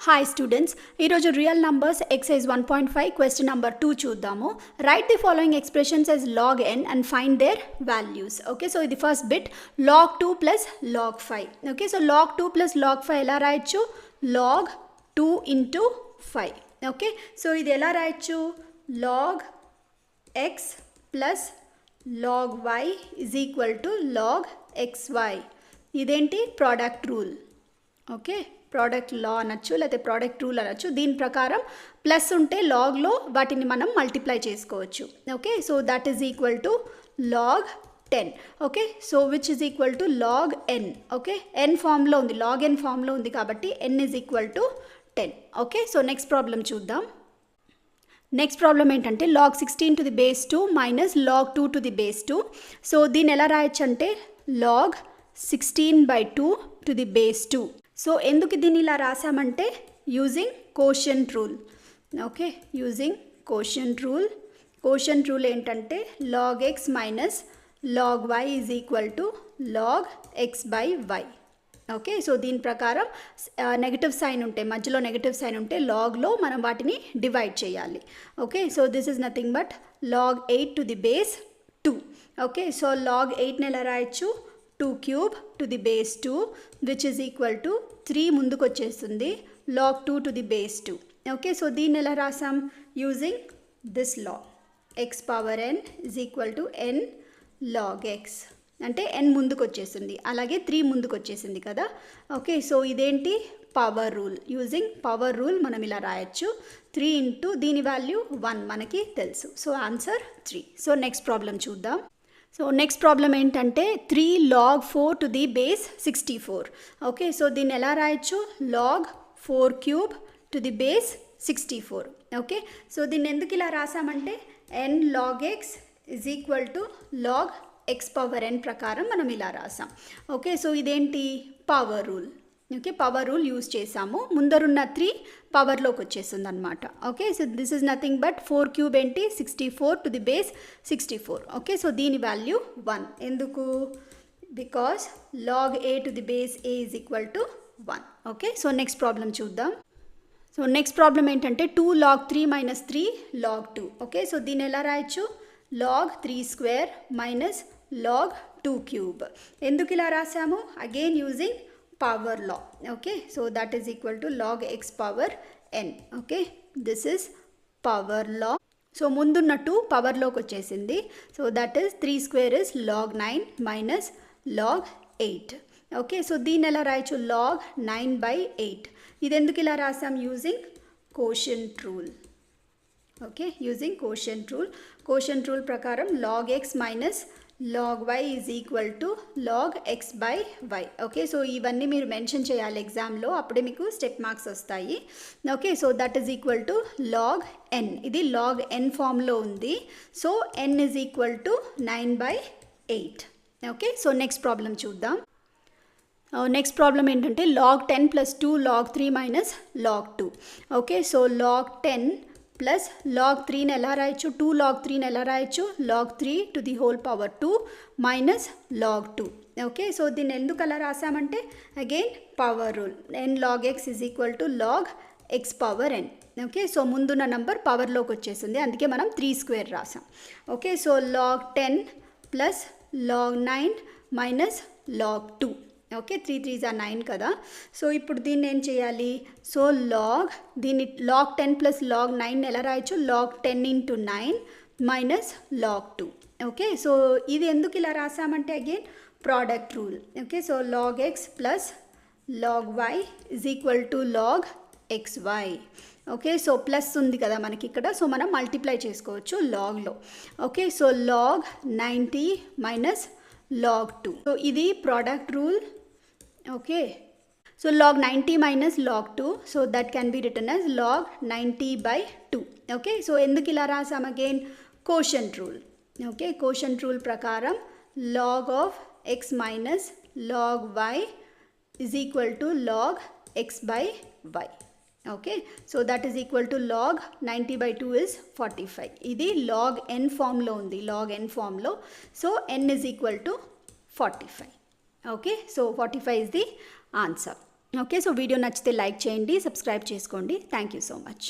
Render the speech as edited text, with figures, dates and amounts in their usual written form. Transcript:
Hi students, ఈరోజు real numbers exercise 1.5 question number 2 చూద్దాము. Write the following expressions as log n and find their values. Okay, so ఇది first bit log 2 plus log 5. Okay, so log 2 plus log 5 ఎలా రాయొచ్చు? log 2 into 5. Okay, so ఇది ఎలా రాయొచ్చు? log x plus log y is equal to log xy. ఇదేంటి? Product rule. Okay, product లా అనొచ్చు, లేకపోతే product rule అనొచ్చు. దీని ప్రకారం ప్లస్ ఉంటే లాగ్లో వాటిని మనం మల్టిప్లై చేసుకోవచ్చు. Okay, so that is equal to log 10. Okay, so which is equal to log n. Okay, n ఫామ్లో ఉంది, లాగ్ n ఫామ్లో ఉంది కాబట్టి n is equal to 10. Okay, so next problem చూద్దాం. నెక్స్ట్ ప్రాబ్లం ఏంటంటే log 16 to the base 2 minus log 2 to the base 2. So దీన్ని ఎలా రాయొచ్చు అంటే log 16/2 to the base 2. So ఎందుకు దీన్ని ఇలా రాసామంటే using quotient rule. Okay, using quotient rule. Quotient rule ఏంటంటే log x minus log y is equal to log x by y. Okay, so దీని ప్రకారం నెగటివ్ సైన్ ఉంటే, మధ్యలో నెగటివ్ సైన్ ఉంటే లాగ్లో మనం వాటిని డివైడ్ చేయాలి. Okay, so this is nothing but log 8 to the base 2. Okay, so log 8ని ఎలా రాయొచ్చు? 2 cube to the base 2 which is equal to 3 ముందుకు వచ్చేస్తుంది, log 2 to the base 2. Okay, so దీన్ని ఎలా రాసాం? Using this law, x power n is equal to n log x. అంటే n ముందుకు వచ్చేసింది, అలాగే 3 ముందుకు వచ్చేసింది కదా. ఓకే, సో ఇదేంటి? Power rule. Using power rule మనం ఇలా రాయొచ్చు. 3 ఇంటూ దీని వాల్యూ 1 మనకి తెలుసు. So answer 3. So next problem చూద్దాం. సో నెక్స్ట్ ప్రాబ్లం ఏంటంటే 3 log 4 to the base 64. Okay, so దీన్ని ఎలా రాయొచ్చు? log 4 cube to the base 64. Okay, so దీన్ని ఎందుకు ఇలా రాసామంటే n log x is equal to log x power n ప్రకారం మనం ఇలా రాసాం. ఓకే, సో ఇదేంటి? Power rule. Okay, power rule use చేసాము. ముందరున్న 3 పవర్లోకి వచ్చేస్తుంది అనమాట. Okay, so this is nothing but 4 cube ఏంటి? 64 to the base 64. Okay, so దీని వాల్యూ 1. ఎందుకు? Because log a to the base a is equal to 1. Okay, so next problem చూద్దాం. So next problem ఏంటంటే 2 log 3 minus 3 log 2. Okay, so దీన్ని ఎలా రాయొచ్చు? log 3 square minus log 2 cube. ఎందుకు ఇలా రాసాము? Again using power law. Okay, so that is equal to log x power n. Okay, this is power law. So ముందున్న 2 పవర్లోకి వచ్చేసింది. So that is 3 square is log 9 minus log 8. Okay, so దీన్ని ఎలా రాయొచ్చు? log 9/8. ఇది ఎందుకు ఇలా రాసాం? Using quotient rule. Okay, using quotient rule. Quotient rule ప్రకారం log x minus log y is equal to log x by y. Okay, so ఇవన్నీ మీరు మెన్షన్ చేయాలి ఎగ్జామ్లో, అప్పుడే మీకు స్టెప్ మార్క్స్ వస్తాయి. Okay, so that is equal to log n. ఇది log n ఫామ్లో ఉంది. So n is equal to 9/8. Okay, so next problem చూద్దాం. నెక్స్ట్ ప్రాబ్లం ఏంటంటే log 10 plus 2 log 3 minus log 2. Okay, so log 10 plus log 3ని ఎలా రాయొచ్చు? 2 log 3ని ఎలా రాయొచ్చు? log 3 to the whole power 2 minus log 2. Okay, so దీన్ని ఎందుకు అలా రాసామంటే again power rule. n log x is equal to log x power n. Okay, so ముందున్న number పవర్లోకి వచ్చేసింది, అందుకే మనం 3 square రాసాం. Okay, so log 10 plus log 9 minus log 2. Okay, 3 3s are 9 కదా. సో ఇప్పుడు దీన్ని ఏం చేయాలి? సో దీన్ని log 10 ప్లస్ log 9 ఎలా రాయొచ్చు? log 10 into 9 minus log 2. Okay, so ఇది ఎందుకు ఇలా రాసామంటే again product rule. Okay, so log x plus log y is equal to log xy. Okay, so plus ఉంది కదా మనకి ఇక్కడ, సో మనం మల్టిప్లై చేసుకోవచ్చు లాగ్లో. Okay, so log 90 minus log 2. So ఇది product rule. Okay, so log 90 minus log 2, so that can be written as log 90/2. Okay, so ఎందుకు ఇలా రాసాం? Again quotient rule. Okay, quotient rule ప్రకారం log of x minus log y is equal to log x by y. Okay, so that is equal to log 90/2 is 45. ఇది log n ఫామ్లో ఉంది, log n ఫామ్లో. So n is equal to 45. Okay, so 45 is the answer. Okay, so video నచ్చితే like చేయండి, subscribe చేసుకోండి. Thank you so much.